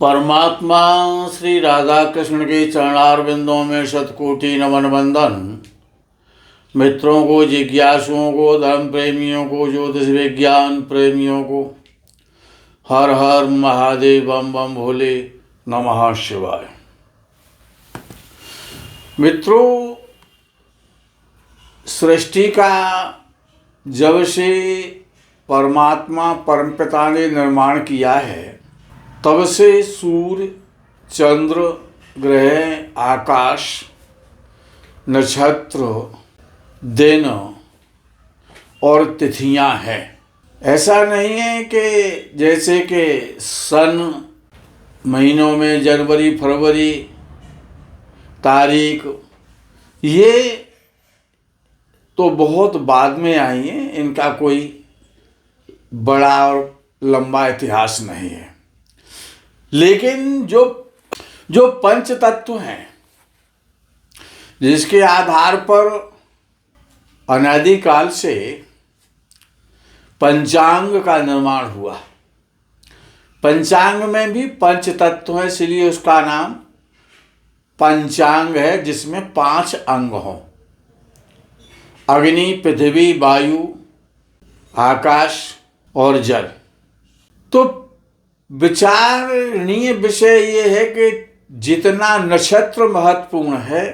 परमात्मा श्री राधा कृष्ण के चरणारविंदों में शतकोटि नमन बंदन। मित्रों को, जिज्ञासुओं को, धर्म प्रेमियों को, ज्योतिष विज्ञान प्रेमियों को हर हर महादेव, बम बम भोले, नमः शिवाय। मित्रों, सृष्टि का जब से परमात्मा परमपिता ने निर्माण किया है तब से सूर्य, चंद्र, ग्रह, आकाश, नक्षत्र, दिन और तिथियां हैं। ऐसा नहीं है कि जैसे कि सन महीनों में जनवरी, फरवरी तारीख, ये तो बहुत बाद में आई हैं, इनका कोई बड़ा और लंबा इतिहास नहीं है। लेकिन जो पंच तत्व हैं, जिसके आधार पर अनादिकाल से पंचांग का निर्माण हुआ। पंचांग में भी पंच तत्व है, इसलिए उसका नाम पंचांग है, जिसमें 5 अंग हों: अग्नि, पृथ्वी, वायु, आकाश और जल। तो विचारणीय विषय ये है कि जितना नक्षत्र महत्वपूर्ण है,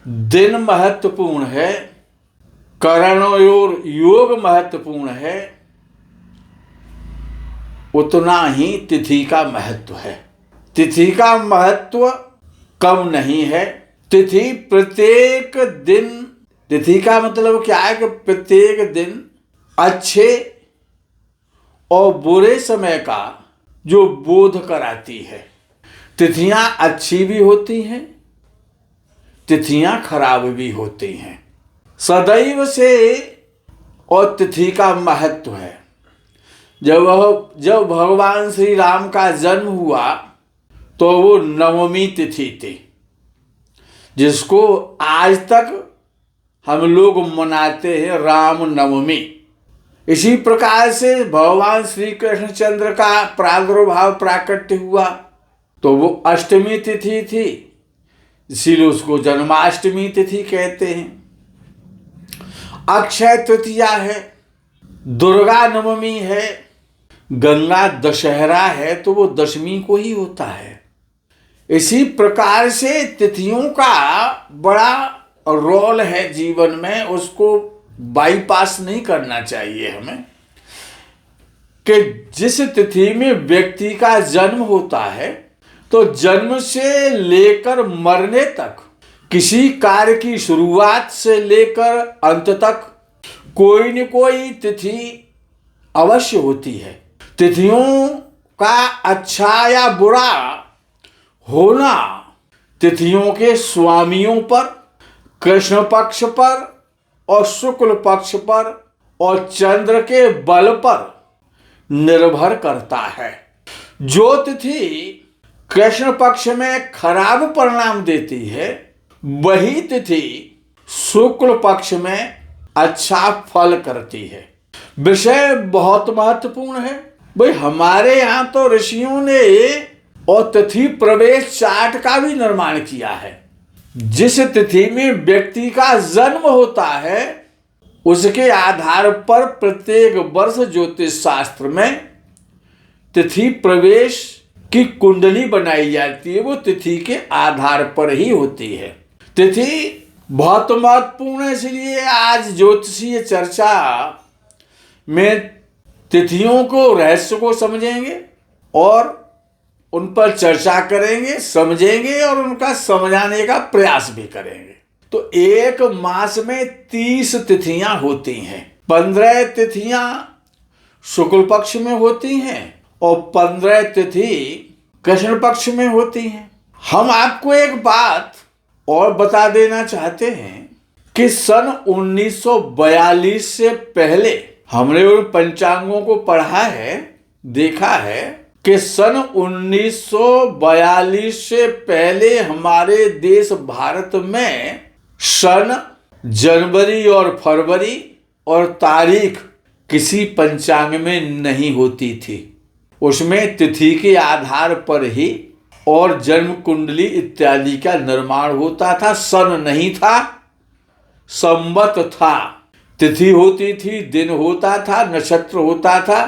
दिन महत्वपूर्ण है, करण और योग महत्वपूर्ण है, उतना ही तिथि का महत्व है। तिथि का महत्व कम नहीं है। तिथि प्रत्येक दिन, तिथि का मतलब क्या है कि प्रत्येक दिन अच्छे और बुरे समय का जो बोध कराती है। तिथियां अच्छी भी होती हैं, तिथियां खराब भी होती हैं। सदैव से और तिथि का महत्व है। जब भगवान श्री राम का जन्म हुआ तो वो नवमी तिथि थी, जिसको आज तक हम लोग मनाते हैं राम नवमी। इसी प्रकार से भगवान श्री कृष्णचंद्र का प्रादुर्भाव प्राकट्य हुआ तो वो अष्टमी तिथि थी, इसीलिए उसको जन्माष्टमी तिथि कहते हैं। अक्षय तृतीया है, दुर्गा नवमी है, गंगा दशहरा है तो वो दशमी को ही होता है। इसी प्रकार से तिथियों का बड़ा रोल है जीवन में, उसको बाईपास नहीं करना चाहिए हमें। कि जिस तिथि में व्यक्ति का जन्म होता है तो जन्म से लेकर मरने तक, किसी कार्य की शुरुआत से लेकर अंत तक कोई न कोई तिथि अवश्य होती है। तिथियों का अच्छा या बुरा होना तिथियों के स्वामियों पर, कृष्ण पक्ष पर और शुक्ल पक्ष पर और चंद्र के बल पर निर्भर करता है। जो तिथि कृष्ण पक्ष में खराब परिणाम देती है, वही तिथि शुक्ल पक्ष में अच्छा फल करती है। विषय बहुत महत्वपूर्ण है भाई। हमारे यहाँ तो ऋषियों ने और तिथि प्रवेश चार्ट का भी निर्माण किया है। जिस तिथि में व्यक्ति का जन्म होता है उसके आधार पर प्रत्येक वर्ष ज्योतिष शास्त्र में तिथि प्रवेश की कुंडली बनाई जाती है। वो तिथि के आधार पर ही होती है। तिथि बहुत महत्वपूर्ण है, इसलिए आज ज्योतिषीय चर्चा में तिथियों को, रहस्य को समझेंगे और उन पर चर्चा करेंगे, समझेंगे और उनका समझाने का प्रयास भी करेंगे। तो एक मास में 30 तिथियां होती हैं। 15 तिथियां शुक्ल पक्ष में होती हैं और 15 तिथि कृष्ण पक्ष में होती हैं। हम आपको एक बात और बता देना चाहते हैं कि सन 1942 से पहले हमने उन पंचांगों को पढ़ा है, देखा है कि सन 1942 से पहले हमारे देश भारत में सन, जनवरी और फरवरी और तारीख किसी पंचांग में नहीं होती थी। उसमें तिथि के आधार पर ही और जन्म कुंडली इत्यादि का निर्माण होता था। सन नहीं था, संवत था। तिथि होती थी, दिन होता था, नक्षत्र होता था।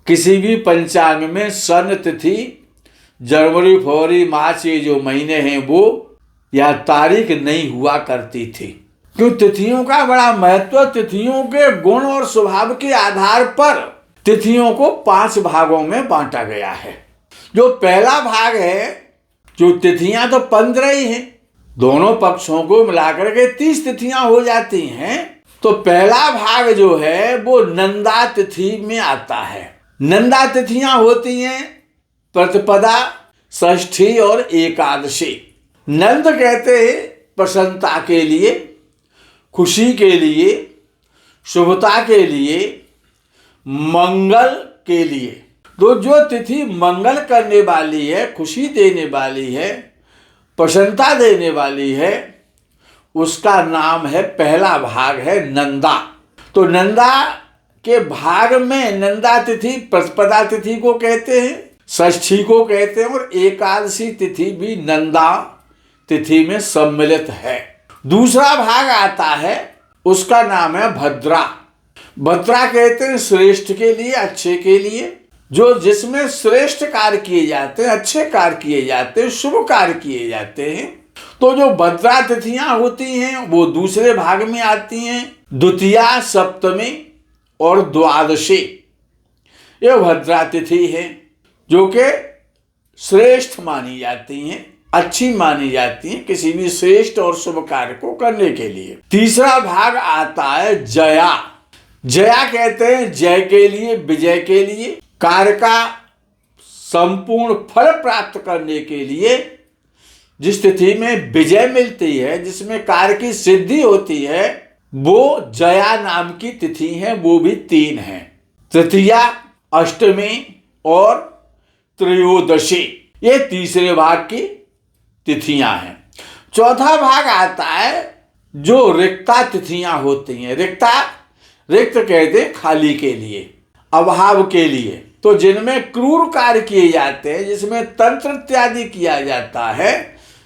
किसी भी पंचांग में सन, तिथि, जनवरी, फरवरी, मार्च ये जो महीने हैं वो या तारीख नहीं हुआ करती थी। क्यों? तिथियों का बड़ा महत्व। तिथियों के गुण और स्वभाव के आधार पर तिथियों को 5 भागों में बांटा गया है। जो पहला भाग है, जो तिथियां तो 15 ही हैं, दोनों पक्षों को मिलाकर के 30 तिथियां हो जाती हैं। तो पहला भाग जो है वो नंदा तिथि में आता है। नंदा तिथियां होती हैं प्रतिपदा, षष्ठी और एकादशी। नंद कहते हैं प्रसन्नता के लिए, खुशी के लिए, शुभता के लिए, मंगल के लिए। तो जो तिथि मंगल करने वाली है, खुशी देने वाली है, प्रसन्नता देने वाली है, उसका नाम है, पहला भाग है नंदा। तो नंदा के भाग में नंदा तिथि प्रतिपदा तिथि को कहते हैं, षष्ठी को कहते हैं और एकादशी तिथि भी नंदा तिथि में सम्मिलित है। दूसरा भाग आता है, उसका नाम है भद्रा। भद्रा कहते हैं श्रेष्ठ के लिए, अच्छे के लिए, जो जिसमें श्रेष्ठ कार्य किए जाते हैं, अच्छे कार्य किए जाते हैं, शुभ कार्य किए जाते हैं। तो जो भद्रा तिथियां होती हैं वो दूसरे भाग में आती हैं। द्वितीया, सप्तमी और द्वादशी ये भद्रा तिथि है, जो कि श्रेष्ठ मानी जाती हैं, अच्छी मानी जाती हैं किसी भी श्रेष्ठ और शुभ कार्य को करने के लिए। तीसरा भाग आता है जया। जया कहते हैं जय के लिए, विजय के लिए, कार्य का संपूर्ण फल प्राप्त करने के लिए। जिस तिथि में विजय मिलती है, जिसमें कार्य की सिद्धि होती है, वो जया नाम की तिथि है। वो भी 3 है, तृतीया, अष्टमी और त्रयोदशी। ये तीसरे भाग की तिथियां हैं। चौथा भाग आता है जो रिक्ता तिथियां होती हैं। रिक्त कहते हैं खाली के लिए, अभाव के लिए। तो जिनमें क्रूर कार्य किए जाते हैं, जिसमें तंत्र इत्यादि किया जाता है,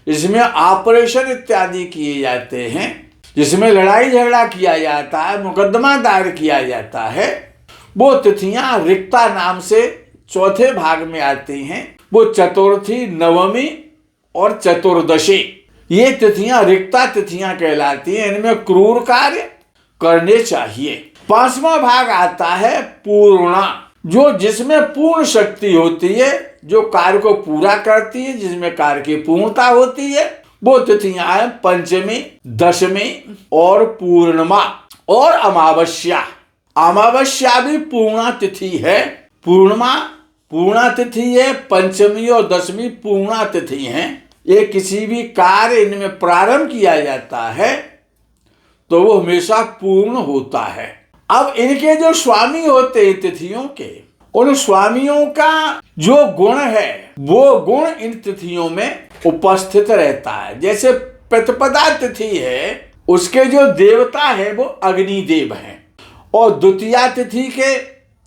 जिसमें ऑपरेशन इत्यादि किए जाते हैं, जिसमें लड़ाई झगड़ा किया जाता है, मुकदमा दायर किया जाता है, वो तिथियां रिक्ता नाम से चौथे भाग में आती हैं। वो चतुर्थी, नवमी और चतुर्दशी ये तिथियां रिक्ता तिथियां कहलाती हैं। इनमें क्रूर कार्य करने चाहिए। 5वां भाग आता है पूर्णा, जो जिसमें पूर्ण शक्ति होती है, जो कार्य को पूरा करती है, जिसमें कार्य की पूर्णता होती है, वो तिथियां हैं पंचमी, दशमी और पूर्णिमा और अमावस्या। अमावस्या भी पूर्णा तिथि है। पूर्णिमा पूर्णा तिथि है, पंचमी और दशमी पूर्णा तिथि हैं। ये किसी भी कार्य इनमें प्रारंभ किया जाता है तो वो हमेशा पूर्ण होता है। अब इनके जो स्वामी होते हैं तिथियों के, उन स्वामियों का जो गुण है वो गुण इन तिथियों में उपस्थित रहता है। जैसे प्रतिपदा तिथि है, उसके जो देवता है वो अग्निदेव हैं, और द्वितीया तिथि के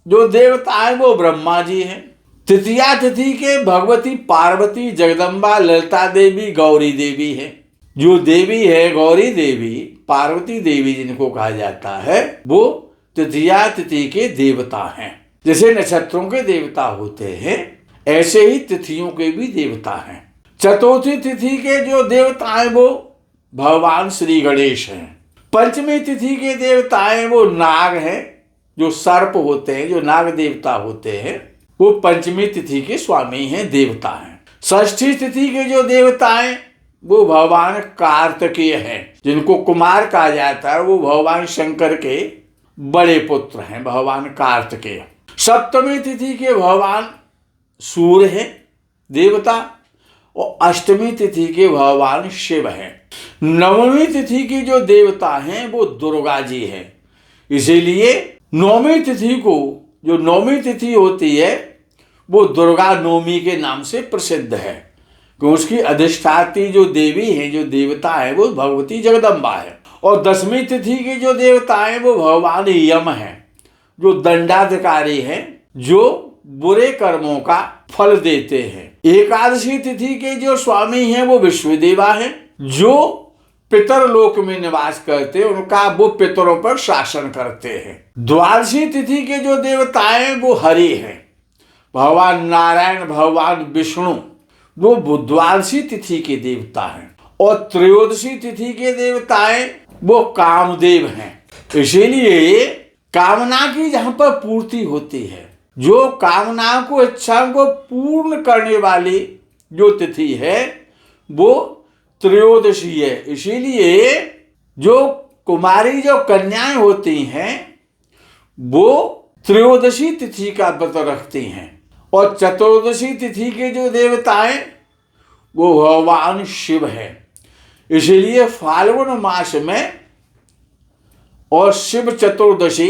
जो देवता है वो ब्रह्मा जी हैं। तृतीया तिथि के भगवती पार्वती, जगदम्बा, ललिता देवी, गौरी देवी है। जो देवी है गौरी देवी, पार्वती देवी जिनको कहा जाता है, वो तृतीया तिथि के देवता हैं। जैसे नक्षत्रों के देवता होते हैं, ऐसे ही तिथियों के भी देवता हैं। चतुर्थी तिथि के जो देवता हैं वो भगवान श्री गणेश हैं। पंचमी तिथि के देवता हैं वो नाग हैं, जो सर्प होते हैं, जो नाग देवता होते हैं, वो पंचमी तिथि के स्वामी हैं, देवता हैं। षष्ठी तिथि के जो देवता हैं वो भगवान कार्तिकेय हैं, जिनको कुमार कहा जाता है। वो भगवान शंकर के बड़े पुत्र हैं, भगवान कार्तिकेय। सप्तमी तिथि के भगवान सूर्य हैं, देवता, और अष्टमी तिथि के भगवान शिव हैं। नवमी तिथि की जो देवता हैं वो दुर्गा जी हैं। इसीलिए नौमी तिथि को, जो नौमी तिथि होती है, वो दुर्गा नवमी के नाम से प्रसिद्ध है, क्योंकि उसकी अधिष्ठात्री जो देवी है, जो देवता है, वो भगवती जगदम्बा है। और दसवीं तिथि के जो देवता हैं वो भगवान यम हैं, जो दंडाधिकारी हैं, जो बुरे कर्मों का फल देते हैं। एकादशी तिथि के जो स्वामी हैं वो विश्वदेवा हैं, जो पितर लोक में निवास करते हैं, उनका वो पितरों पर शासन करते हैं। द्वादशी तिथि के जो देवता हैं वो हरि हैं, भगवान नारायण, भगवान विष्णु, वो द्वादशी तिथि के देवता हैं। और त्रयोदशी तिथि के देवता हैं वो कामदेव हैं। इसीलिए कामना की जहां पर पूर्ति होती है, जो कामना को, इच्छा को पूर्ण करने वाली जो तिथि है वो त्रयोदशी है। इसीलिए जो कुमारी जो कन्याएं होती हैं वो त्रयोदशी तिथि का व्रत रखती हैं। और चतुर्दशी तिथि के जो देवता हैं वो भगवान शिव है। इसलिए फाल्गुन मास में और शिव चतुर्दशी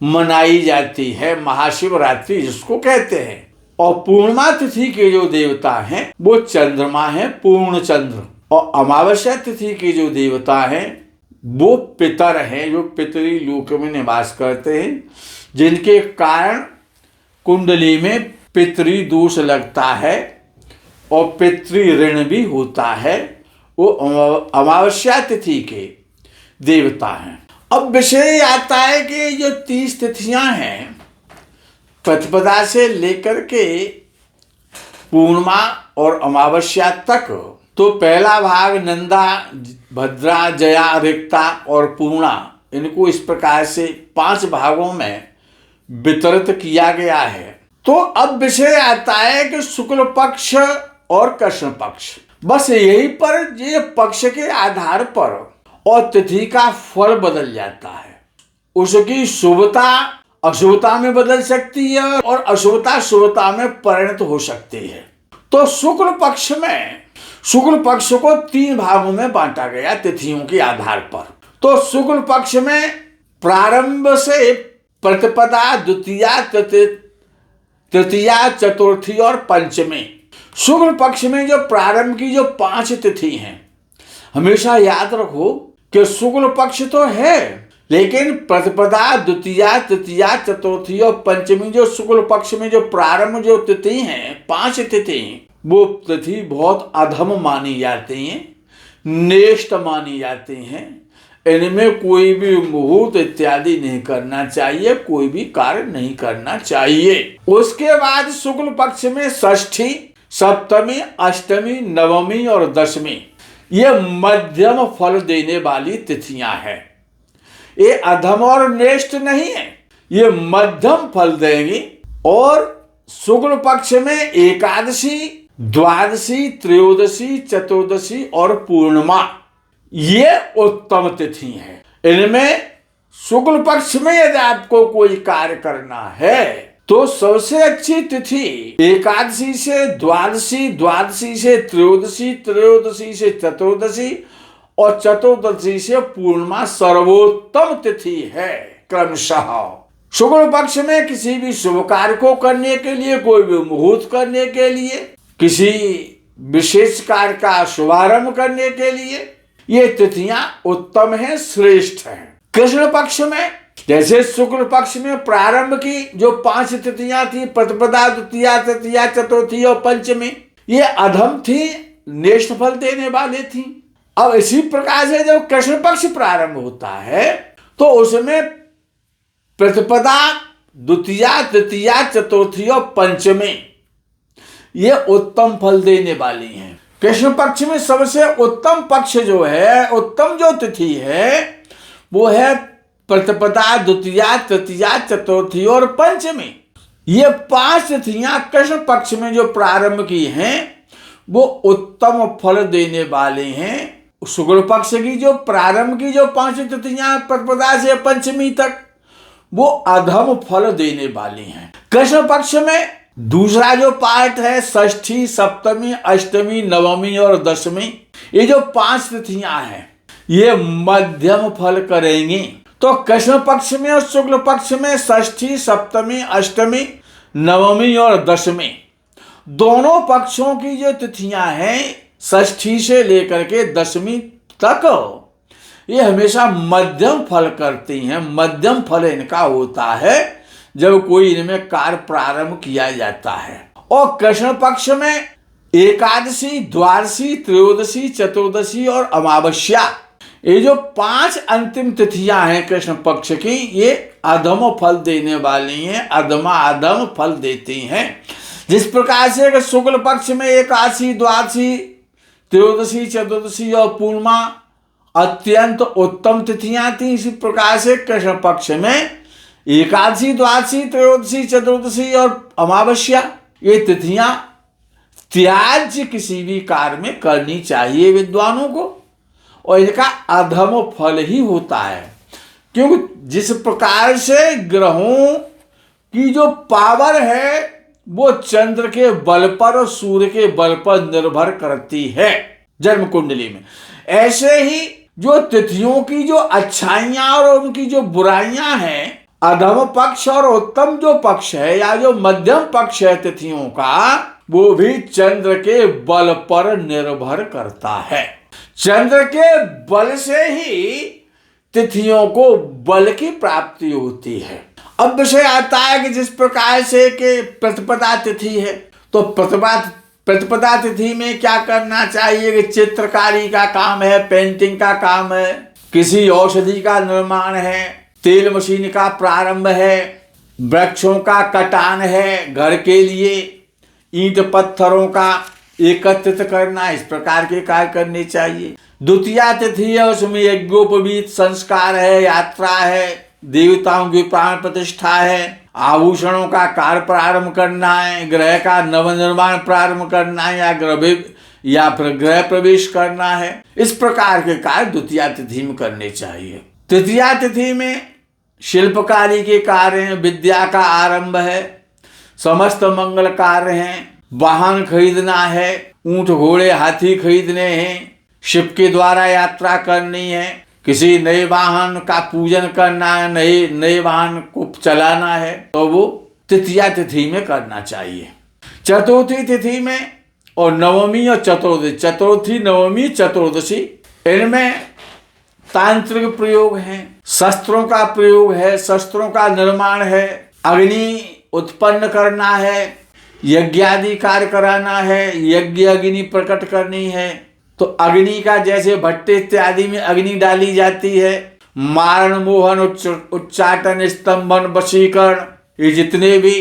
मनाई जाती है, महाशिवरात्रि जिसको कहते हैं। और पूर्णिमा तिथि के जो देवता हैं वो चंद्रमा है, पूर्ण चंद्र। और अमावस्या तिथि के जो देवता हैं वो पितर हैं, जो पितरी लोक में निवास करते हैं, जिनके कारण कुंडली में पितरी दोष लगता है और पितृ ऋण भी होता है। वो अमावस्या तिथि के देवता हैं। अब विषय आता है कि जो 30 तिथियां हैं प्रतिपदा से लेकर के पूर्णिमा और अमावस्या तक, तो पहला भाग नंदा, भद्रा, जया, रिक्ता और पूर्णा, इनको इस प्रकार से 5 भागों में वितरित किया गया है। तो अब विषय आता है कि शुक्ल पक्ष और कृष्ण पक्ष, बस यही पर ये पक्ष के आधार पर और तिथि का फल बदल जाता है। उसकी शुभता अशुभता में बदल सकती है और अशुभता शुभता में परिणत हो सकती है। तो शुक्ल पक्ष को 3 भागों में बांटा गया तिथियों के आधार पर। तो शुक्ल पक्ष में प्रारंभ से प्रतिपदा, द्वितीया, तृतीया, चतुर्थी और पंचमी। शुक्ल पक्ष में जो प्रारंभ की जो 5 तिथि हैं, हमेशा याद रखो कि शुक्ल पक्ष तो है, लेकिन प्रतिपदा, द्वितीया, तृतीया, चतुर्थी और पंचमी जो शुक्ल पक्ष में जो प्रारंभ जो तिथि हैं, 5 तिथि, वो तिथि बहुत अधम मानी जाती हैं, नेष्ट मानी जाती हैं। इनमें कोई भी मुहूर्त इत्यादि नहीं करना चाहिए, कोई भी कार्य नहीं करना चाहिए। उसके बाद शुक्ल पक्ष में षष्ठी, सप्तमी, अष्टमी, नवमी और दशमी, ये मध्यम फल देने वाली तिथियां हैं। ये अधम और नेष्ट नहीं है, ये मध्यम फल देंगी। और शुक्ल पक्ष में एकादशी, द्वादशी, त्रयोदशी, चतुर्दशी और पूर्णिमा, ये उत्तम तिथि है। इनमें शुक्ल पक्ष में यदि आपको कोई कार्य करना है तो सबसे अच्छी तिथि एकादशी से द्वादशी, द्वादशी से त्रयोदशी, त्रयोदशी से चतुर्दशी और चतुर्दशी से पूर्णिमा सर्वोत्तम तिथि है क्रमशः। शुक्ल पक्ष में किसी भी शुभ कार्य को करने के लिए, कोई भी मुहूर्त करने के लिए, किसी विशेष कार्य का शुभारंभ करने के लिए ये तिथियां उत्तम है, श्रेष्ठ है। कृष्ण पक्ष में जैसे शुक्ल पक्ष में प्रारंभ की जो 5 तिथियां थी, प्रतिपदा, द्वितीया, तृतीया, चतुर्थी और पंचमी, ये अधम थी, नेष्ट फल देने वाले थी। अब इसी प्रकार से जब कृष्ण पक्ष प्रारंभ होता है तो उसमें प्रतिपदा, द्वितीया, तृतीया, चतुर्थी और पंचमी, ये उत्तम फल देने वाली हैं। कृष्ण पक्ष में सबसे उत्तम पक्ष जो है, उत्तम जो तिथि है, वो है प्रतिपदा, द्वितीया, तृतीया, चतुर्थी और पंचमी। ये 5 तिथियां कृष्ण पक्ष में जो प्रारंभ की हैं वो उत्तम फल देने वाले हैं। शुक्ल पक्ष की जो प्रारंभ की जो 5 तिथियां प्रतिपदा से पंचमी तक, वो अधम फल देने वाली हैं। कृष्ण पक्ष में दूसरा जो पार्ट है, षष्ठी, सप्तमी, अष्टमी, नवमी और दशमी, ये जो 5 तिथियां हैं ये मध्यम फल करेंगी। तो कृष्ण पक्ष में और शुक्ल पक्ष में षष्ठी, सप्तमी, अष्टमी, नवमी और दशमी, दोनों पक्षों की जो तिथियां हैं षष्ठी से लेकर के दशमी तक, ये हमेशा मध्यम फल करती हैं। मध्यम फल इनका होता है, जब कोई इनमें कार्य प्रारंभ किया जाता है। और कृष्ण पक्ष में एकादशी, द्वादशी, त्रयोदशी, चतुर्दशी और अमावस्या, ये जो 5 अंतिम तिथियां हैं कृष्ण पक्ष की, ये अधम फल देने वाली हैं, अधम फल देती हैं। जिस प्रकार से कि शुक्ल पक्ष में एकादशी, द्वादशी, त्रयोदशी, चतुर्दशी और पूर्णिमा अत्यंत उत्तम तिथियां थी, इसी प्रकार से कृष्ण पक्ष में एकादशी, द्वादशी, त्रयोदशी, चतुर्दशी और अमावस्या, ये तिथियां त्याज्य किसी भी कार्य में करनी चाहिए विद्वानों को, और इनका अधम फल ही होता है। क्योंकि जिस प्रकार से ग्रहों की जो पावर है वो चंद्र के बल पर और सूर्य के बल पर निर्भर करती है जन्म कुंडली में, ऐसे ही जो तिथियों की जो अच्छाइयां और उनकी जो बुराइयां हैं, अधम पक्ष और उत्तम जो पक्ष है या जो मध्यम पक्ष है तिथियों का, वो भी चंद्र के बल पर निर्भर करता है। चंद्र के बल से ही तिथियों को बल की प्राप्ति होती है। अब विषय आता है कि जिस प्रकार से कि प्रतिपदा तिथि है, तो प्रतिपदा तिथि में क्या करना चाहिए कि चित्रकारी का काम है, पेंटिंग का काम है, किसी औषधि का निर्माण है, तेल मशीन का प्रारंभ है, वृक्षों का कटान है, घर के लिए ईंट पत्थरों का एकत्रित करना, इस प्रकार के कार्य करने चाहिए। द्वितीया तिथि है, उसमें यज्ञोपवीत संस्कार है, यात्रा है, देवताओं की प्राण प्रतिष्ठा है, आभूषणों का कार्य प्रारंभ करना है, ग्रह का नवनिर्माण प्रारंभ करना है, या फिर गृह प्रवेश करना है। इस प्रकार के कार्य द्वितीया तिथि में करने चाहिए। तृतीया तिथि में शिल्पकारी के कार्य हैं, विद्या का आरंभ है, समस्त मंगल कार्य हैं, वाहन खरीदना है, ऊंट घोड़े हाथी खरीदने हैं, शिव के द्वारा यात्रा करनी है, किसी नए वाहन का पूजन करना है, नए वाहन को चलाना है, तो वो तृतीया तिथि में करना चाहिए। चतुर्थी तिथि में और नवमी और चतुर्दशी, चतुर्थी, नवमी, चतुर्दशी, इनमें तांत्रिक प्रयोग है, शस्त्रों का प्रयोग है, शस्त्रों का निर्माण है, अग्नि उत्पन्न करना है, यज्ञादि कार्य कराना है, यज्ञ अग्नि प्रकट करनी है। तो अग्नि का जैसे भट्टे इत्यादि में अग्नि डाली जाती है, मारण, मोहन, उच्चाटन, स्तंभन, वशीकरण, ये जितने भी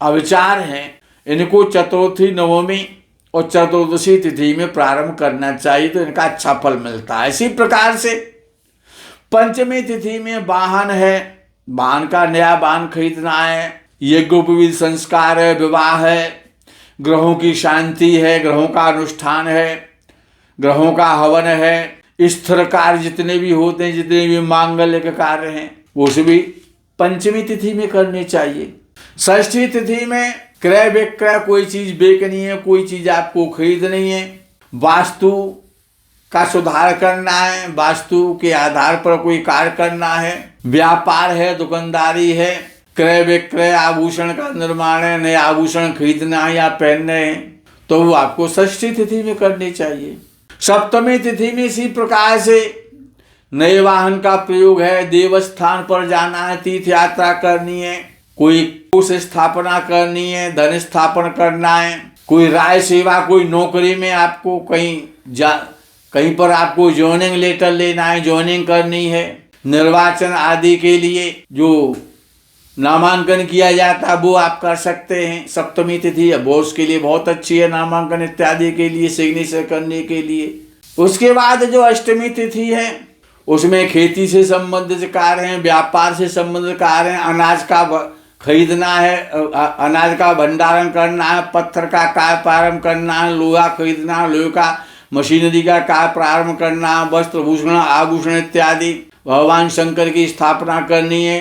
अविचार हैं, इनको चतुर्थी, नवमी और चतुर्दशी तिथि में प्रारंभ करना चाहिए, तो इनका अच्छा फल मिलता है। इसी प्रकार से पंचमी तिथि में वाहन है, वाहन का नया वाहन खरीदना है, यज्ञोपवीत संस्कार है, विवाह है, ग्रहों की शांति है, ग्रहों का अनुष्ठान है, ग्रहों का हवन है, स्थिर कार्य जितने भी होते हैं, जितने भी मांगल्य के कार्य हैं, वो सभी पंचमी तिथि में करने चाहिए। षष्ठी तिथि में क्रय विक्रय, कोई चीज बेचनी है, कोई चीज आपको खरीदनी है, वास्तु का सुधार करना है, वास्तु के आधार पर कोई कार्य करना है, व्यापार है, दुकानदारी है, क्रय विक्रय, आभूषण का निर्माण है, नए आभूषण खरीदना है या पहनने हैं, तो वो आपको षष्ठी तिथि में करनी चाहिए। सप्तमी तिथि में इसी प्रकार से नए वाहन का प्रयोग है, देवस्थान पर जाना है, तीर्थ यात्रा करनी है, कोई कोष स्थापना करनी है, धन स्थापन करना है, कोई राय सेवा, कोई नौकरी में आपको कहीं पर आपको ज्वाइनिंग लेटर लेना है, ज्वाइनिंग करनी है, निर्वाचन आदि के लिए जो नामांकन किया जाता है वो आप कर सकते हैं। सप्तमी तिथि है, बॉस के लिए बहुत अच्छी है, नामांकन इत्यादि के लिए, सिग्नेचर करने के लिए। उसके बाद जो अष्टमी तिथि है, उसमें खेती से संबंधित कार्य हैं, व्यापार से संबंधित कार्य हैं, अनाज का खरीदना है, अनाज का भंडारण करना है, पत्थर का कार्य प्रारंभ करना है, लोहा खरीदना है, लोहे का मशीनरी का कार्य प्रारंभ करना है, वस्त्र भूषण आभूषण इत्यादि, भगवान शंकर की स्थापना करनी है,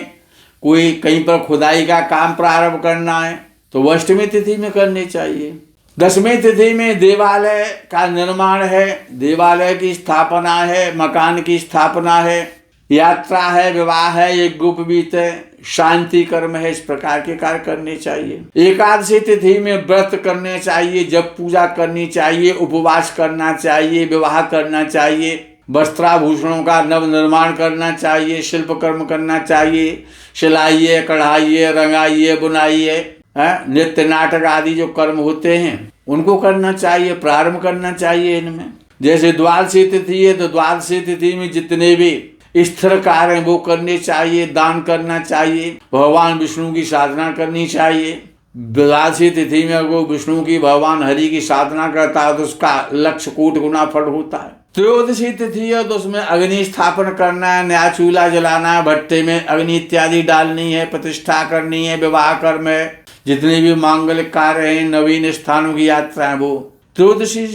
कोई कहीं पर खुदाई का काम प्रारंभ करना है, तो वो अष्टमी तिथि में करनी चाहिए। दसवीं तिथि में देवालय का निर्माण है, देवालय की स्थापना है, मकान की स्थापना है, यात्रा है, विवाह है, यज्ञोपवीत है, शांति कर्म है, इस प्रकार के कार्य करने चाहिए। एकादशी तिथि में व्रत करने चाहिए, जप पूजा करनी चाहिए, उपवास करना चाहिए, विवाह करना चाहिए, वस्त्राभूषणों का नव निर्माण करना चाहिए, शिल्प कर्म करना चाहिए, सिलाइए, कढ़ाइए, रंगाइए, बुनाइए, नृत्य नाटक आदि जो कर्म होते हैं उनको करना चाहिए, प्रारंभ करना चाहिए इनमें। जैसे द्वादशी तिथि है तो द्वादशी तिथि में जितने भी स्थिर कार्य हैं वो करने चाहिए, दान करना चाहिए, भगवान विष्णु की साधना करनी चाहिए। द्वादशी तिथि में वो विष्णु की, भगवान हरि की साधना करता है तो उसका लक्ष्य कोटि गुना फल होता है। त्रयोदशी तिथि है तो उसमें अग्नि स्थापन करना है, नया चूल्हा जलाना है, भट्टे में अग्नि इत्यादि डालनी है, प्रतिष्ठा करनी है, विवाह कर्म है, जितने भी मांगलिक कार्य हैं, नवीन स्थानों की यात्रा है वो त्रयोदशी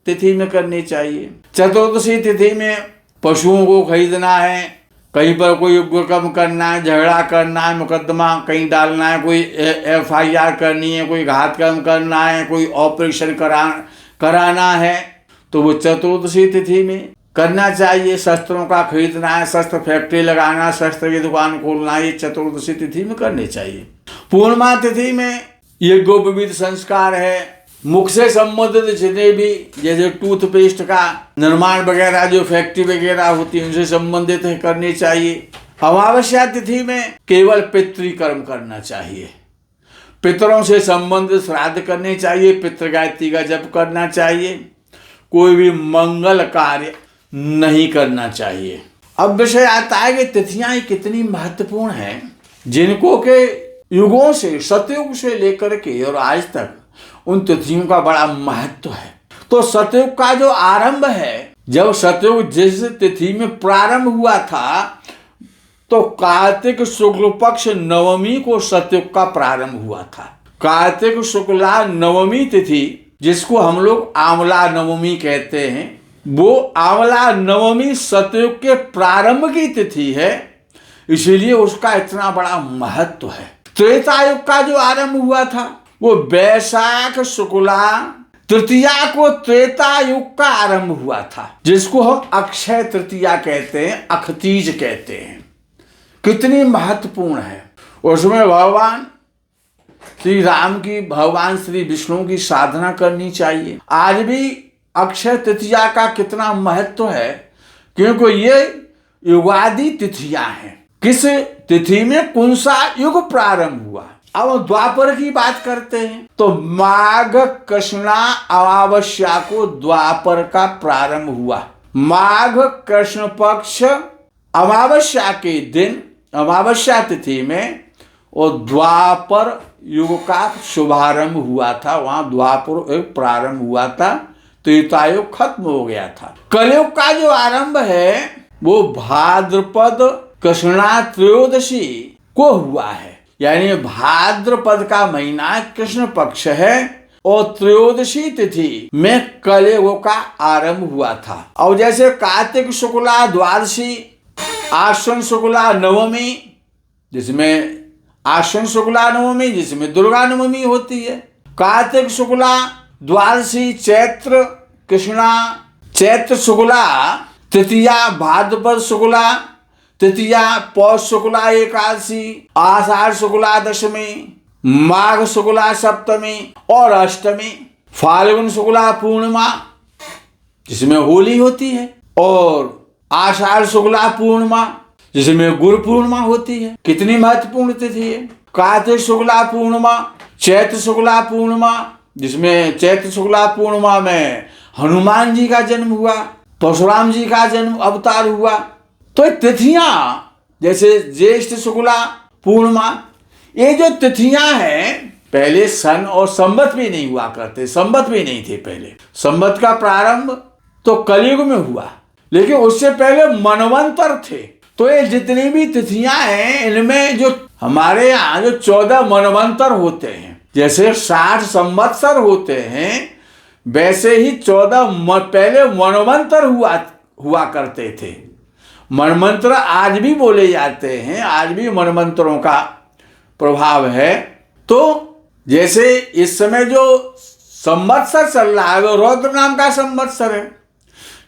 तिथि में करनी चाहिए। चतुर्दशी तिथि में पशुओं को खरीदना है, कहीं पर कोई उग्रकर्म करना है, झगड़ा करना है, मुकदमा कहीं डालना है, कोई FIR करनी है, कोई घात कर्म करना है, कोई ऑपरेशन कराना है तो वो चतुर्दशी तिथि में करना चाहिए। शस्त्रों का खरीदना है, शस्त्र फैक्ट्री लगाना, शस्त्र की दुकान खोलना, ये चतुर्दशी तिथि में करनी चाहिए। पूर्णिमा तिथि में यज्ञोपवीत संस्कार है, मुख से संबंधित जितने भी जैसे टूथपेस्ट का निर्माण वगैरह जो फैक्ट्री वगैरह होती है उनसे संबंधित है, करनी चाहिए। अमावस्या तिथि में केवल पितृकर्म करना चाहिए, पितरों से संबंधित श्राद्ध करने चाहिए, पितृगायत्री का जप करना चाहिए, कोई भी मंगल कार्य नहीं करना चाहिए। अब विषय आता है कि तिथियां कितनी महत्वपूर्ण हैं, जिनको के युगों से, सतयुग से लेकर के और आज तक उन तिथियों का बड़ा महत्व है। तो सतयुग का जो आरंभ है, जब सतयुग जिस तिथि में प्रारंभ हुआ था तो कार्तिक शुक्ल पक्ष नवमी को सतयुग का प्रारंभ हुआ था। कार्तिक शुक्ला नवमी तिथि, जिसको हम लोग आंवला नवमी कहते हैं, वो आंवला नवमी सतयुग के प्रारंभ की तिथि है, इसीलिए उसका इतना बड़ा महत्व है। त्रेता युग का जो आरंभ हुआ था वो वैशाख शुक्ला तृतीया को त्रेता युग का आरंभ हुआ था, जिसको हम अक्षय तृतीया कहते हैं, अखतीज कहते हैं। कितनी महत्वपूर्ण है। उसमें भगवान श्री राम की, भगवान श्री विष्णु की साधना करनी चाहिए। आज भी अक्षय तृतीया का कितना महत्व है, क्योंकि ये युगादि तिथियां हैं। किस तिथि में कौन सा युग प्रारंभ हुआ। अब द्वापर की बात करते हैं तो माघ कृष्णा अमावस्या को द्वापर का प्रारंभ हुआ। माघ कृष्ण पक्ष अमावस्या के दिन, अमावस्या तिथि में और द्वापर युग का शुभारंभ हुआ था। वहां द्वापर युग प्रारंभ हुआ था, त्रेता युग खत्म हो गया था। कलयुग का जो आरंभ है वो भाद्रपद कृष्णा त्रयोदशी को हुआ है, यानी भाद्रपद का महीना कृष्ण पक्ष है और त्रयोदशी तिथि में कलयुग का आरंभ हुआ था। और जैसे कार्तिक शुक्ला द्वादशी, आश्विन शुक्ला नवमी, जिसमें आश्विन शुक्ला नवमी जिसमें दुर्गा नवमी होती है, कार्तिक शुक्ला द्वादशी, चैत्र कृष्णा, चैत्र शुक्ला तृतीया, भाद्रपद शुक्ला तृतीया, पौष शुक्ला एकादशी, आषाढ़ शुक्ला दशमी, माघ शुक्ला सप्तमी और अष्टमी, फाल्गुन शुक्ला पूर्णिमा जिसमें होली होती है, और आषाढ़ शुक्ला पूर्णिमा जिसमें गुरु पूर्णिमा होती है। कितनी महत्वपूर्ण तिथि है। कार्तिक शुक्ला पूर्णिमा, चैत्र शुक्ला पूर्णिमा जिसमें चैत्र शुक्ला पूर्णिमा में हनुमान जी का जन्म हुआ, परशुराम जी का जन्म अवतार हुआ। तो तिथियां जैसे ज्येष्ठ शुक्ला पूर्णिमा, ये जो तिथियां हैं, पहले सन और संवत भी नहीं हुआ करते, संवत भी नहीं थे पहले। संवत का प्रारंभ तो कलयुग में हुआ, लेकिन उससे पहले मनवंतर थे। तो ये जितनी भी तिथियां हैं, इनमें जो हमारे यहाँ जो 14 मनवंतर होते हैं, जैसे 60 संवत्सर होते हैं, वैसे ही 14 पहले मनवंतर हुआ करते थे। मनमंत्र आज भी बोले जाते हैं, आज भी मनमंत्रों का प्रभाव है। तो जैसे इस समय जो संवत्सर चल रहा है वो रौद्र नाम का संवत्सर है,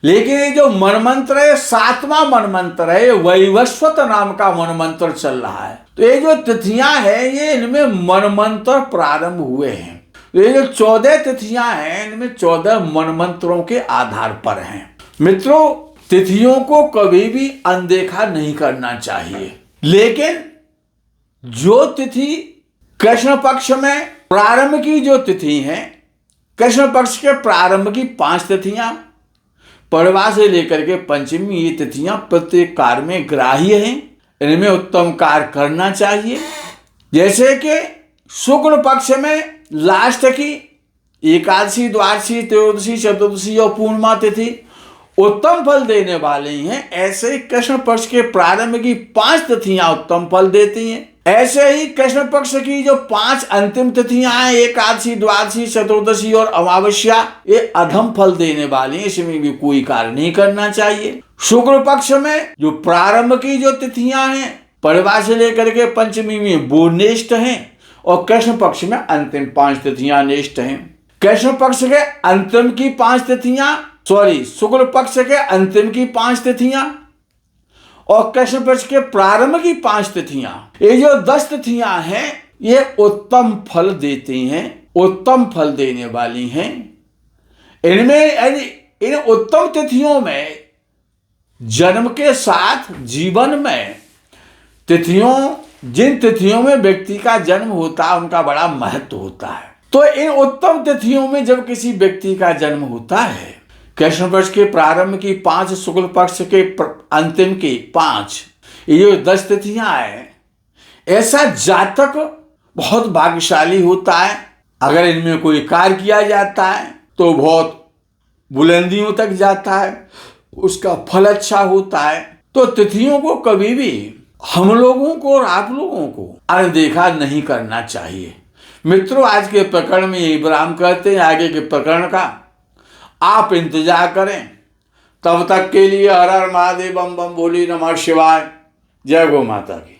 लेकिन ये जो मनमंत्र है 7वां मनमंत्र है, वैवस्वत नाम का मनमंत्र चल रहा है। तो ये जो तिथियां हैं ये इनमें मनमंत्र प्रारंभ हुए हैं। तो ये जो 14 तिथियां हैं इनमें 14 मनमंत्रों के आधार पर हैं। मित्रों, तिथियों को कभी भी अनदेखा नहीं करना चाहिए। लेकिन जो तिथि कृष्ण पक्ष में प्रारंभ की जो तिथि है, कृष्ण पक्ष के प्रारंभ की 5 तिथियां, पड़वा से लेकर के पंचमी, ये तिथियां प्रत्येक कार्य में ग्राह्य हैं। इनमें उत्तम कार्य करना चाहिए। जैसे कि शुक्ल पक्ष में लास्ट की एकादशी, द्वादशी, त्रयोदशी, चतुर्दशी और पूर्णिमा तिथि उत्तम फल देने वाली हैं। ऐसे ही कृष्ण पक्ष के प्रारंभ की 5 तिथियां उत्तम फल देती हैं। ऐसे ही कृष्ण पक्ष की जो 5 अंतिम तिथियां हैं, एकादशी, द्वादशी, चतुर्दशी और अमावस्या, ये अधम फल देने वाली हैं। इसमें भी कोई कार्य नहीं करना चाहिए। शुक्ल पक्ष में जो प्रारंभ की जो तिथियां हैं, पड़वा से लेकर के पंचमी में वो नेष्ट हैं और कृष्ण पक्ष में अंतिम 5 तिथियां नेष्ट हैं। कृष्ण पक्ष के अंतिम की 5 तिथियां, शुक्ल पक्ष के अंतिम की 5 तिथियां और कृष्ण पक्ष के प्रारंभ की 5 तिथियां, ये जो 10 तिथियां हैं, ये उत्तम फल देती हैं, उत्तम फल देने वाली हैं। इनमें, इन उत्तम तिथियों में जन्म के साथ जीवन में जिन तिथियों में व्यक्ति का जन्म होता है, उनका बड़ा महत्व होता है। तो इन उत्तम तिथियों में जब किसी व्यक्ति का जन्म होता है, कृष्ण पक्ष के प्रारंभ की 5, शुक्ल पक्ष के अंतिम की 5, ये 10 तिथियां हैं, ऐसा जातक बहुत भाग्यशाली होता है। अगर इनमें कोई कार्य किया जाता है तो बहुत बुलंदियों तक जाता है, उसका फल अच्छा होता है। तो तिथियों को कभी भी हम लोगों को और आप लोगों को अनदेखा नहीं करना चाहिए। मित्रों, आज के प्रकरण में यही विराम करते हैं। आगे के प्रकरण का आप इंतजार करें। तब तक के लिए हर हर महादेव, बम बम भोले, नमः शिवाय। जय गौ माता की।